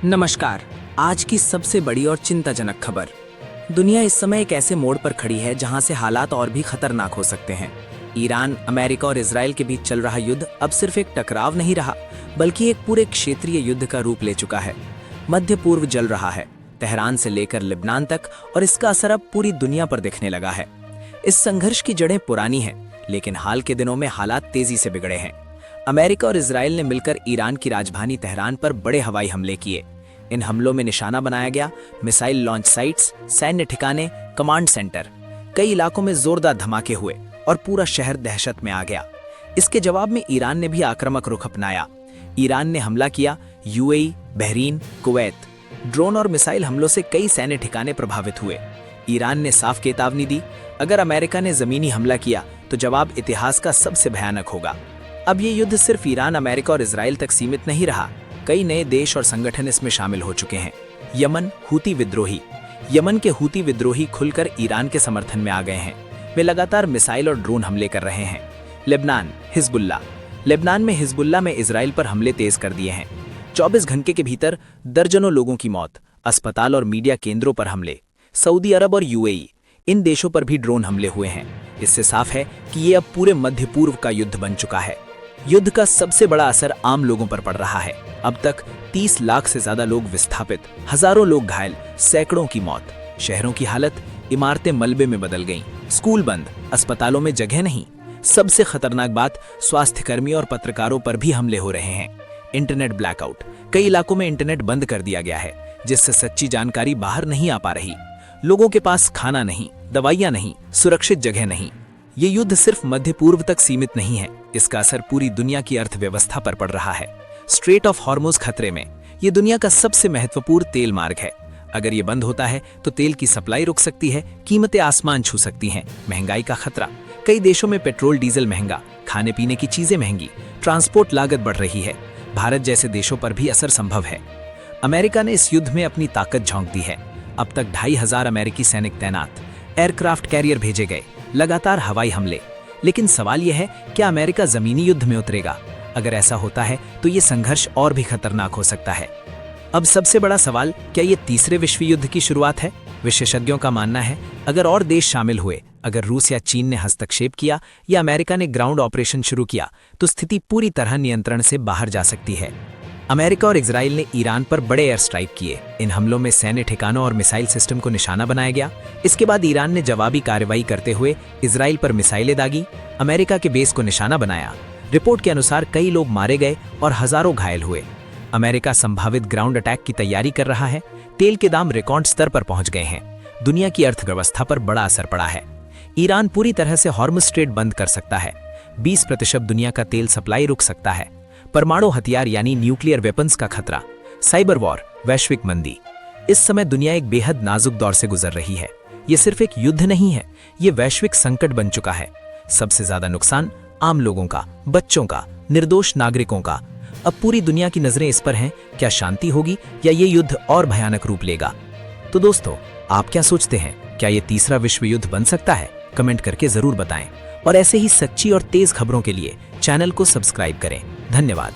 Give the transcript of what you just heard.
नमस्कार। आज की सबसे बड़ी और चिंताजनक खबर। दुनिया इस समय एक ऐसे मोड़ पर खड़ी है जहां से हालात और भी खतरनाक हो सकते हैं। ईरान, अमेरिका और इजराइल के बीच चल रहा युद्ध अब सिर्फ एक टकराव नहीं रहा, बल्कि एक पूरे क्षेत्रीय युद्ध का रूप ले चुका है। मध्य पूर्व जल रहा है, तेहरान से लेकर लेबनान तक, और इसका असर अब पूरी दुनिया पर दिखने लगा है। इस संघर्ष की जड़ें पुरानी हैं, लेकिन हाल के दिनों में हालात तेजी से बिगड़े हैं। अमेरिका और इजराइल ने मिलकर ईरान की राजधानी तेहरान पर बड़े हवाई हमले किए। इन हमलों में निशाना बनाया गया मिसाइल लॉन्च साइट्स, सैन्य ठिकाने, कमांड सेंटर। कई इलाकों में जोरदार धमाके हुए और पूरा शहर दहशत में आ गया। इसके जवाब में ईरान ने भी आक्रामक रुख अपनाया। ईरान ने हमला किया यूएई, बहरीन, कुवैत। ड्रोन और मिसाइल हमलों से कई सैन्य ठिकाने प्रभावित हुए। ईरान ने साफ चेतावनी दी, अगर अमेरिका ने जमीनी हमला किया तो जवाब इतिहास का सबसे भयानक होगा। अब ये युद्ध सिर्फ ईरान, अमेरिका और इजराइल तक सीमित नहीं रहा। कई नए देश और संगठन इसमें शामिल हो चुके हैं। यमन हूती विद्रोही। यमन के हूती विद्रोही खुलकर ईरान के समर्थन में आ गए हैं। वे लगातार मिसाइल और ड्रोन हमले कर रहे हैं। Lebanon, Hezbollah. लेबनान में हिजबुल्ला में इजराइल पर हमले तेज कर दिए हैं। 24 घंटे के भीतर दर्जनों लोगों की मौत, अस्पताल और मीडिया केंद्रों पर हमले। सऊदी अरब और यूएई, इन देशों पर भी ड्रोन हमले हुए हैं। इससे साफ है कि ये अब पूरे मध्य पूर्व का युद्ध बन चुका है। युद्ध का सबसे बड़ा असर आम लोगों पर पड़ रहा है। अब तक 30 लाख से ज्यादा लोग विस्थापित, हजारों लोग घायल, सैकड़ों की मौत। शहरों की हालत, इमारतें मलबे में बदल गईं, स्कूल बंद, अस्पतालों में जगह नहीं। सबसे खतरनाक बात, स्वास्थ्यकर्मी और पत्रकारों पर भी हमले हो रहे हैं। Internet blackout. कई इलाकों में इंटरनेट बंद कर दिया गया है, जिससे सच्ची जानकारी बाहर नहीं आ पा रही। लोगों के पास खाना नहीं, दवाइयां नहीं, सुरक्षित जगह नहीं। ये युद्ध सिर्फ मध्य पूर्व तक सीमित नहीं है, इसका असर पूरी दुनिया की अर्थव्यवस्था पर पड़ रहा है। स्ट्रेट ऑफ हॉर्मुज खतरे में। ये दुनिया का सबसे महत्वपूर्ण तेल मार्ग है। अगर ये बंद होता है तो तेल की सप्लाई रुक सकती है, कीमतें आसमान छू सकती हैं। महंगाई का खतरा। कई देशों में पेट्रोल डीजल महंगा, खाने पीने की चीजें महंगी, ट्रांसपोर्ट लागत बढ़ रही है। भारत जैसे देशों पर भी असर संभव है। अमेरिका ने इस युद्ध में अपनी ताकत झोंक दी है। अब तक 2500 अमेरिकी सैनिक तैनात, एयरक्राफ्ट कैरियर भेजे गए, लगातार हवाई हमले। लेकिन सवाल यह है, क्या अमेरिका जमीनी युद्ध में उतरेगा? अगर ऐसा होता है तो ये संघर्ष और भी खतरनाक हो सकता है। अब सबसे बड़ा सवाल, क्या ये तीसरे विश्व युद्ध की शुरुआत है? विशेषज्ञों का मानना है, अगर और देश शामिल हुए, अगर रूस या चीन ने हस्तक्षेप किया या अमेरिका ने ग्राउंड ऑपरेशन शुरू किया, तो स्थिति पूरी तरह नियंत्रण से बाहर जा सकती है। अमेरिका और इजराइल ने ईरान पर बड़े एयर स्ट्राइक किए। इन हमलों में सैन्य ठिकानों और मिसाइल सिस्टम को निशाना बनाया गया। इसके बाद ईरान ने जवाबी कार्रवाई करते हुए इजराइल पर मिसाइलें दागी, अमेरिका के बेस को निशाना बनाया। रिपोर्ट के अनुसार कई लोग मारे गए और हजारों घायल हुए। अमेरिका संभावित ग्राउंड अटैक की तैयारी कर रहा है। तेल के दाम रिकॉर्ड स्तर पर पहुंच गए हैं। दुनिया की अर्थव्यवस्था पर बड़ा असर पड़ा है। ईरान पूरी तरह से हॉर्मुज स्ट्रेट बंद कर सकता है। 20% दुनिया का तेल सप्लाई रुक सकता है। परमाणु हथियार यानी न्यूक्लियर वेपन्स का खतरा, साइबर वॉर, वैश्विक मंदी। इस समय दुनिया एक बेहद नाजुक दौर से गुजर रही है। ये सिर्फ एक युद्ध नहीं है, ये वैश्विक संकट बन चुका है। सबसे ज्यादा नुकसान आम लोगों का, बच्चों का, निर्दोष नागरिकों का। अब पूरी दुनिया की नजरें इस पर हैं, क्या शांति होगी या ये युद्ध और भयानक रूप लेगा? तो दोस्तों, आप क्या सोचते हैं? क्या ये तीसरा विश्व युद्ध बन सकता है? कमेंट करके जरूर बताएं। और ऐसे ही सच्ची और तेज खबरों के लिए चैनल को सब्सक्राइब करें। धन्यवाद।